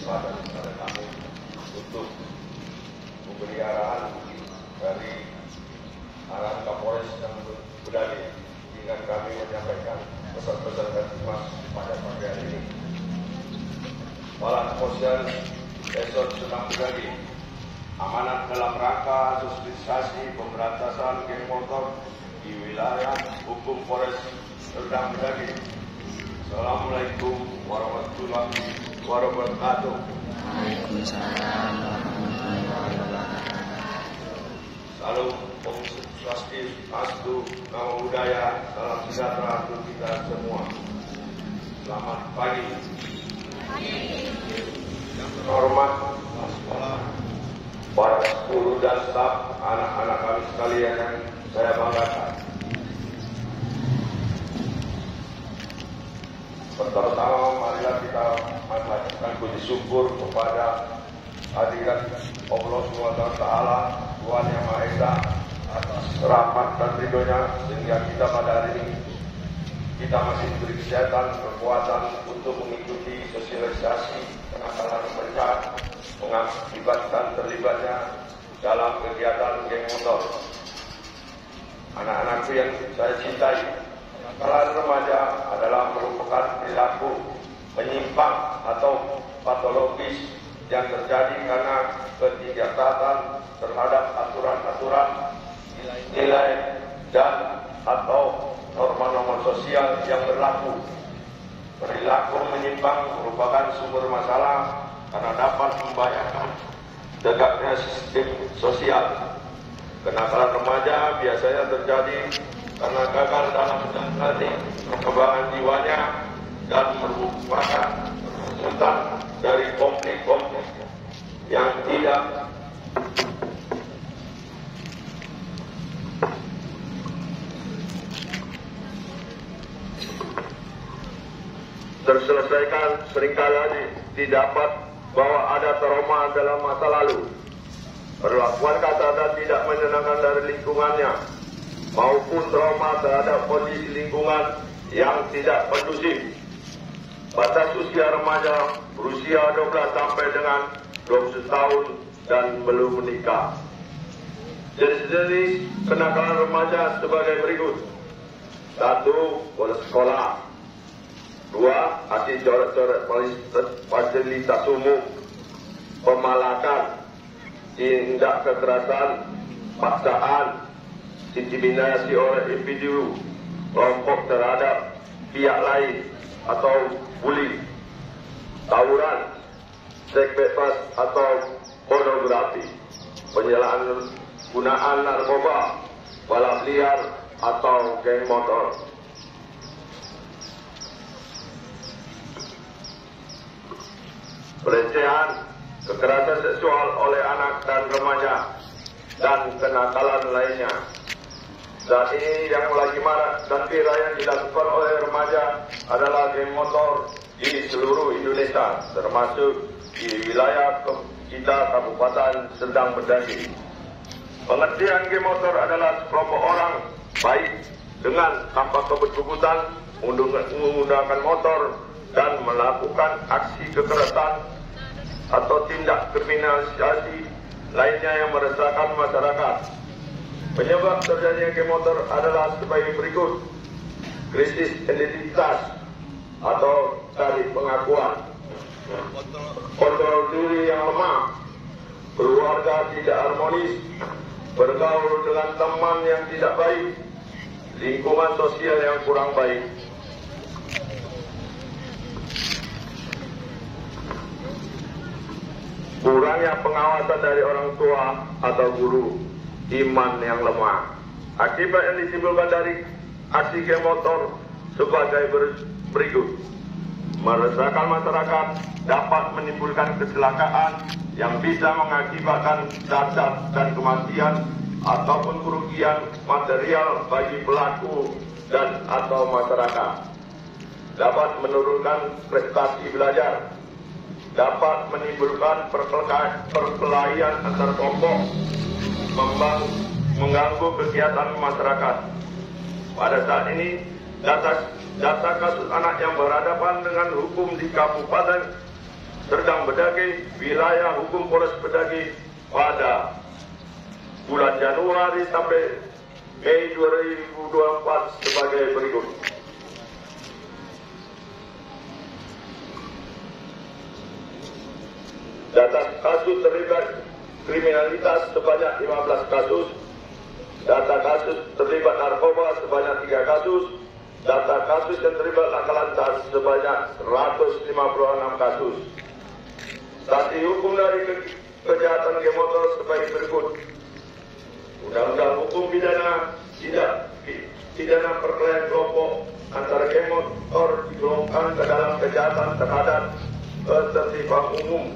kesempatan kepada kami untuk memberi arahan dari arahan Kapolres yang Budani dengan kami menyampaikan pesan-pesan dan hikmah pada pagi hari ini. Balan Posyandu Desa Serdang Budani amanat dalam rangka sosialisasi pemberantasan geng motor di wilayah hukum Polres Serdang Budani. Assalamualaikum warahmatullahi wabarakatuh. Waalaikumsalam warahmatullahi wabarakatuh. Salam Om Swastiastu, Namo Buddhaya, salam sejahtera untuk kita semua. Selamat pagi. Hormat sekolah, para guru dan staf, anak-anak kami sekalian yang saya banggakan. Pertama-tama marilah kita mengaturkan puji syukur kepada hadirat Allah SWT, Tuhan Yang Maha Esa, atas rahmat dan ridhonya sehingga kita pada hari ini kita masih diberi kesehatan, kekuatan untuk mengikuti sosialisasi kenakalan remaja mengakibatkan terlibatnya dalam kegiatan geng motor. Anak-anakku yang saya cintai, kenakalan remaja adalah merupakan perilaku menyimpang atau patologis yang terjadi karena ketidaktaatan terhadap aturan-aturan, nilai dan atau norma-norma sosial yang berlaku. Perilaku menyimpang merupakan sumber masalah karena dapat membahayakan tegaknya sistem sosial. Kenakalan remaja biasanya terjadi karena gagal dalam menjalani perkembangan jiwanya dan merupakan resultan dari konflik-konflik yang tidak terselesaikan. Seringkali didapat bahwa ada trauma dalam masa lalu, perlakuan kasar dan tidak menyenangkan dari lingkungannya, maupun trauma terhadap kondisi lingkungan yang tidak kondusif. Batas usia remaja berusia 12 sampai dengan 20 tahun dan belum menikah. Jenis-jenis kenakalan remaja sebagai berikut. 1. Bolos sekolah. 2. Aksi coret-coret fasilitas umum, pemalakan, tindak kekerasan, paksaan, intimidasi oleh individu, kelompok terhadap pihak lain atau bully, tawuran, seks bebas atau pornografi, penyalahgunaan narkoba, balap liar atau geng motor. Pelecehan, kekerasan seksual oleh anak dan remaja, dan kenakalan lainnya. Saat ini yang lagi marak dan viral yang dilakukan oleh remaja adalah geng motor di seluruh Indonesia, termasuk di wilayah kita Kabupaten Serdang Bedani. Pengertian geng motor adalah sekelompok orang baik dengan tanpa keberkebutuhan menggunakan motor dan melakukan aksi kekerasan atau tindak kriminalisasi lainnya yang meresahkan masyarakat. Penyebab terjadinya geng motor adalah sebagai berikut: krisis identitas atau cari pengakuan, kontrol diri yang lemah, keluarga tidak harmonis, bergaul dengan teman yang tidak baik, lingkungan sosial yang kurang baik. Kurangnya pengawasan dari orang tua atau guru, iman yang lemah. Akibat yang ditimbulkan dari aksi geng motor sebagai berikut: meresahkan masyarakat, dapat menimbulkan kecelakaan yang bisa mengakibatkan cacat dan kematian ataupun kerugian material bagi pelaku dan atau masyarakat, dapat menurunkan prestasi belajar, dapat menimbulkan perkelahian antar kelompok, mengganggu kegiatan masyarakat. Pada saat ini, data kasus anak yang berhadapan dengan hukum di Kabupaten Serdang Bedagi, wilayah hukum Polres Bedagi pada bulan Januari sampai Mei 2024 sebagai berikut. Data kasus terlibat kriminalitas sebanyak 15 kasus, data kasus terlibat narkoba sebanyak 3 kasus, data kasus yang terlibat laka lantas sebanyak 156 kasus. Sanksi hukum dari kejahatan geng motor sebagai berikut. Undang-undang hukum pidana tidak pidana perkelahian kelompok antara geng motor digolongkan ke dalam kejahatan terhadap ketertiban umum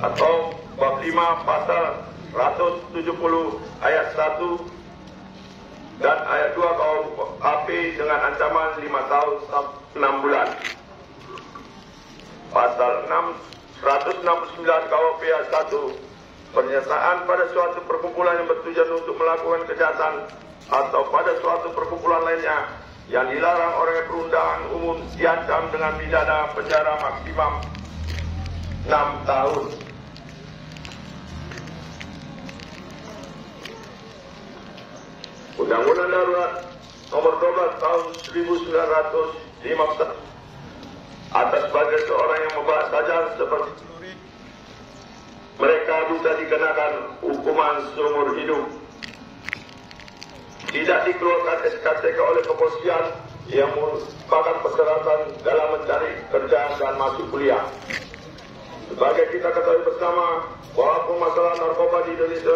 atau bab 5 pasal 170 ayat 1 dan ayat 2 KUHP dengan ancaman 5 tahun sampai 6 bulan. Pasal 169 KUHP ayat 1, pernyataan pada suatu perkumpulan yang bertujuan untuk melakukan kejahatan atau pada suatu perkumpulan lainnya yang dilarang oleh perundangan umum diancam dengan pidana penjara maksimum 6 tahun. Undang-Undang Darurat Nomor 12 Tahun 1950 atas sebagai seorang yang membahas saja seperti mereka bisa dikenakan hukuman seumur hidup. Tidak dikeluarkan SKCK oleh kepolisian yang merupakan persyaratan dalam mencari kerja dan masuk kuliah. Sebagai kita ketahui bersama bahwa masalah narkoba di Indonesia